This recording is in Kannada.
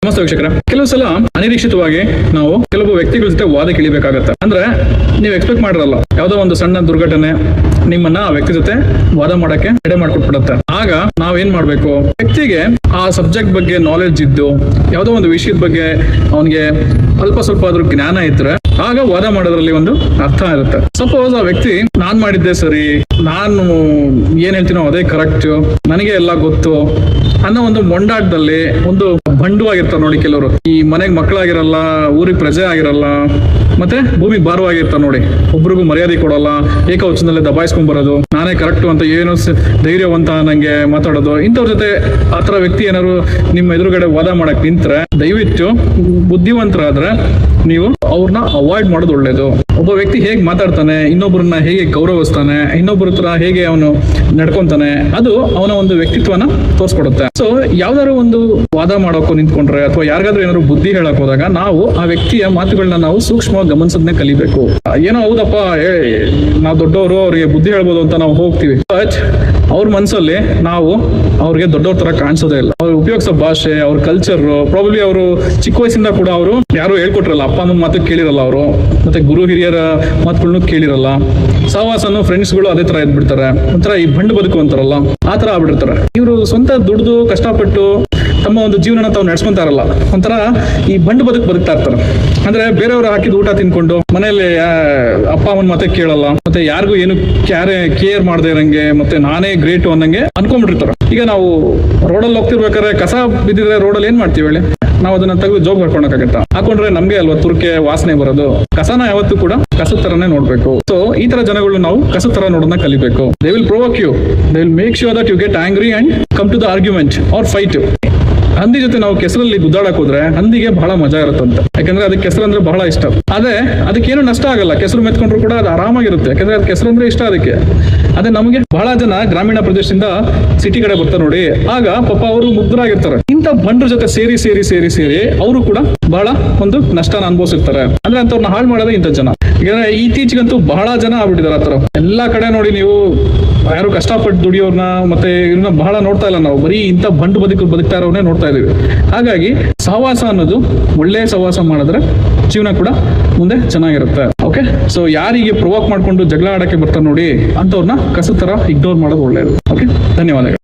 ನಮಸ್ತೆ ವೀಕ್ಷಕರ. ಕೆಲವು ಸಲ ಅನಿರೀಕ್ಷಿತವಾಗಿ ನಾವು ಕೆಲವು ವ್ಯಕ್ತಿಗಳ ಜೊತೆ ವಾದ ಇಳಿಬೇಕಾಗತ್ತೆ. ಅಂದ್ರೆ ನೀವು ಎಕ್ಸ್ಪೆಕ್ಟ್ ಮಾಡಿರಲ್ಲ, ಯಾವ್ದೋ ಒಂದು ಸಣ್ಣ ದುರ್ಘಟನೆ ನಿಮ್ಮನ್ನ ಆ ವ್ಯಕ್ತಿ ಜೊತೆ ವಾದ ಮಾಡಕ್ಕೆ ಎಡೆ ಮಾಡ್ಕೊಟ್ಬಿಡುತ್ತೆ. ಆಗ ನಾವೇನ್ ಮಾಡ್ಬೇಕು? ವ್ಯಕ್ತಿಗೆ ಆ ಸಬ್ಜೆಕ್ಟ್ ಬಗ್ಗೆ ನಾಲೆಡ್ಜ್ ಇದ್ದು, ಯಾವ್ದೋ ಒಂದು ವಿಷಯದ ಬಗ್ಗೆ ಅವನಿಗೆ ಅಲ್ಪ ಸ್ವಲ್ಪ ಆದ್ರೂ ಜ್ಞಾನ ಇದ್ರೆ ಆಗ ವಾದ ಮಾಡೋದ್ರಲ್ಲಿ ಒಂದು ಅರ್ಥ ಇರುತ್ತೆ. ಸಪೋಸ್ ಆ ವ್ಯಕ್ತಿ ನಾನ್ ಮಾಡಿದ್ದೆ ಸರಿ, ನಾನು ಏನ್ ಹೇಳ್ತೀನೋ ಅದೇ ಕರೆಕ್ಟ್, ನನಗೆ ಎಲ್ಲ ಗೊತ್ತು ಅನ್ನೋ ಒಂದು ಮೊಂಡಾಟದಲ್ಲಿ ಒಂದು ಬಂಡುವಾಗಿರ್ತಾರೆ ನೋಡಿ ಕೆಲವರು. ಈ ಮನೆಗೆ ಮಕ್ಕಳಾಗಿರಲ್ಲ, ಊರಿಗೆ ಪ್ರಜೆ ಆಗಿರಲ್ಲ, ಮತ್ತೆ ಭೂಮಿಗೆ ಭಾರವಾಗಿರ್ತಾರೆ ನೋಡಿ. ಒಬ್ರಿಗೂ ಮರ್ಯಾದೆ ಕೊಡಲ್ಲ, ಏಕವಚನದಲ್ಲಿ ದಬಾಯಿಸ್ಕೊಂಡ್ ಬರೋದು, ನಾನೇ ಕರೆಕ್ಟ್ ಅಂತ ಏನು ಧೈರ್ಯವಂತ ನಂಗೆ ಮಾತಾಡೋದು. ಇಂಥವ್ರ ಜೊತೆ ಆತರ ವ್ಯಕ್ತಿ ಏನಾದ್ರು ನಿಮ್ಮ ಎದುರುಗಡೆ ವಾದ ಮಾಡಕ್ ನಿಂತ್ರೆ ದಯವಿಟ್ಟು ಬುದ್ಧಿವಂತರಾದ್ರೆ ನೀವು ಅವ್ರನ್ನ ಅವಾಯ್ಡ್ ಮಾಡೋದು ಒಳ್ಳೇದು. ಒಬ್ಬ ವ್ಯಕ್ತಿ ಹೇಗೆ ಮಾತಾಡ್ತಾನೆ, ಇನ್ನೊಬ್ಬರನ್ನ ಹೇಗೆ ಗೌರವಿಸ್ತಾನೆ, ಇನ್ನೊಬ್ಬರ ಹತ್ರ ಹೇಗೆ ಅವನು ನಡ್ಕೊಂತಾನೆ, ಅದು ಅವನ ಒಂದು ವ್ಯಕ್ತಿತ್ವನ ತೋರಿಸ್ಕೊಡುತ್ತೆ. ಸೊ ಯಾವ್ದಾದ್ರು ಒಂದು ವಾದ ಮಾಡೋಕೆ ನಿಂತ್ಕೊಂಡ್ರೆ ಅಥವಾ ಯಾರಿಗಾದ್ರೂ ಏನಾದ್ರು ಬುದ್ಧಿ ಹೇಳಕ್ ಹೋದಾಗ ನಾವು ಆ ವ್ಯಕ್ತಿಯ ಮಾತುಗಳನ್ನ ನಾವು ಸೂಕ್ಷ್ಮವಾಗಿ ಗಮನಿಸೋದನ್ನೇ ಕಲಿಬೇಕು. ಏನೋ ಹೌದಪ್ಪ ನಾವು ದೊಡ್ಡವರು, ಅವ್ರಿಗೆ ಬುದ್ಧಿ ಹೇಳ್ಬೋದು ಅಂತ ನಾವು ಹೋಗ್ತೀವಿ, ಬಟ್ ಅವ್ರ ಮನಸ್ಸಲ್ಲಿ ನಾವು ಅವ್ರಿಗೆ ದೊಡ್ಡವ್ರ ತರ ಕಾಣಿಸೋದೇ ಇಲ್ಲ. ಅವ್ರು ಉಪಯೋಗಿಸೋ ಭಾಷೆ, ಅವ್ರ ಕಲ್ಚರ್, ಪ್ರಾಬಬ್ಲಿ ಅವರು ಚಿಕ್ಕ ವಯಸ್ಸಿಂದ ಕೂಡ ಅವರು ಯಾರು ಹೇಳ್ಕೊಟ್ರಲ್ಲ, ಅಪ್ಪ ಅಮ್ಮನ ಮಾತು ಕೇಳಿರಲ್ಲ ಅವರು, ಮತ್ತೆ ಗುರು ಹಿರಿಯರ ಮಾತುಗಳನ್ನು ಕೇಳಿರಲ್ಲ. ಸಹವಾಸನು ಫ್ರೆಂಡ್ಸ್ಗಳು ಅದೇ ತರ ಇದ್ಬಿಡ್ತಾರೆ, ಒಂಥರ ಈ ಬಂಡು ಬದುಕು ಅಂತಾರಲ್ಲ ಆ ತರ ಆಗ್ಬಿಟ್ಟಿರ್ತಾರೆ. ಇವರು ಸ್ವಂತ ದುಡ್ದು ಕಷ್ಟಪಟ್ಟು ತಮ್ಮ ಒಂದು ಜೀವನ ತಾವು ನಡೆಸ್ಕೊಂತಾರಲ್ಲ, ಒಂಥರ ಈ ಬಂಡು ಬದುಕ್ತಾ ಇರ್ತಾರೆ. ಅಂದ್ರೆ ಬೇರೆಯವರು ಹಾಕಿದ ಊಟ ತಿನ್ಕೊಂಡು ಮನೆಯಲ್ಲಿ ಅಪ್ಪ ಅಮ್ಮನ ಮಾತೆ ಕೇಳಲ್ಲ, ಮತ್ತೆ ಯಾರಿಗೂ ಏನು ಕೇರ್ ಮಾಡದೇ ಇರಂಗೆ, ಮತ್ತೆ ನಾನೇ ಗ್ರೇಟು ಅನ್ನಂಗೆ ಅನ್ಕೊಂಡ್ಬಿಟ್ಟಿರ್ತಾರೆ. ಈಗ ನಾವು ರೋಡಲ್ಲಿ ಹೋಗ್ತಿರ್ಬೇಕಾದ್ರೆ ಕಸ ಬಿದ್ದಿದ್ರೆ ರೋಡಲ್ಲಿ ಏನ್ ಮಾಡ್ತೀವಿ ಹೇಳಿ? ನಾವು ಅದನ್ನ ತೆಗೆದು ಜೋಗ್ ಹಾಕೊಂಡಾಗತ್ತಾ? ಹಾಕೊಂಡ್ರೆ ನಮ್ಗೆ ಅಲ್ವಾ ತುರ್ಕೆ ವಾಸನೆ ಬರೋದು. ಕಸನ ಯಾವತ್ತೂ ಕೂಡ ಕಸದ ತರನೇ ನೋಡ್ಬೇಕು. ಸೊ ಈ ತರ ಜನಗಳು ನಾವು ಕಸದ ತರ ನೋಡೋದನ್ನ ಕಲಿಬೇಕು. They will provoke you, they will make sure that you get angry and come to the argument or fight. ಹಂದಿ ಜೊತೆ ನಾವು ಕೆಸರಲ್ಲಿ ಗುದ್ದಾಡಕ್ ಹೋದ್ರೆ ಹಂದಿಗೆ ಬಹಳ ಮಜಾ ಇರುತ್ತಂತೆ, ಯಾಕಂದ್ರೆ ಅದಕ್ಕೆ ಕೆಸರು ಅಂದ್ರೆ ಬಹಳ ಇಷ್ಟ. ಅದೇ ಅದಕ್ಕೇನು ನಷ್ಟ ಆಗಲ್ಲ, ಕೆಸರು ಮೆತ್ಕೊಂಡ್ರು ಕೂಡ ಅದು ಆರಾಮಾಗಿರುತ್ತೆ, ಯಾಕಂದ್ರೆ ಅದು ಕೆಸರು ಅಂದ್ರೆ ಇಷ್ಟ ಅದಕ್ಕೆ. ಅದೇ ನಮಗೆ ಬಹಳ ಜನ ಗ್ರಾಮೀಣ ಪ್ರದೇಶದಿಂದ ಸಿಟಿ ಕಡೆ ಬರ್ತಾರೆ ನೋಡಿ, ಆಗ ಪಾಪ ಅವರು ಮುಗ್ಧರಾಗಿರ್ತಾರೆ. ಇಂಥ ಬಂಡ್ರ ಜೊತೆ ಸೇರಿ ಸೇರಿ ಸೇರಿ ಸೇರಿ ಅವರು ಕೂಡ ಬಹಳ ಒಂದು ನಷ್ಟನ ಅನುಭವಿಸಿರ್ತಾರೆ. ಅಂದ್ರೆ ಅಂತವ್ರನ್ನ ಹಾಳು ಮಾಡೋದೇ ಇಂಥ ಜನ. ಯಾಕಂದ್ರೆ ಇತ್ತೀಚೆಗಂತೂ ಬಹಳ ಜನ ಆಗ್ಬಿಟ್ಟಿದ್ದಾರೆ ಆತರ. ಎಲ್ಲಾ ಕಡೆ ನೋಡಿ ನೀವು ಯಾರು ಕಷ್ಟಪಟ್ಟು ದುಡಿಯೋರ್ನ ಮತ್ತೆ ಇವ್ರನ್ನ ಬಹಳ ನೋಡ್ತಾ ಇಲ್ಲ ನಾವು, ಬರೀ ಇಂಥ ಬಂಡು ಬದುಕ್ತಾ ಇರೋನೇ ನೋಡ್ತಾ ಇದೀವಿ. ಹಾಗಾಗಿ ಸಹವಾಸ ಅನ್ನೋದು ಒಳ್ಳೆ ಸಹವಾಸ ಮಾಡಿದ್ರೆ ಜೀವನ ಕೂಡ ಮುಂದೆ ಚೆನ್ನಾಗಿರುತ್ತೆ. ಓಕೆ, ಸೊ ಯಾರಿಗೆ ಪ್ರೊವೋಕ್ ಮಾಡ್ಕೊಂಡು ಜಗಳ ಆಡಕ್ಕೆ ಬರ್ತಾರೆ ನೋಡಿ, ಅಂತವ್ರನ್ನ ಕಸ ತರ ಇಗ್ನೋರ್ ಮಾಡೋದು ಒಳ್ಳೇದು. ಓಕೆ, ಧನ್ಯವಾದಗಳು.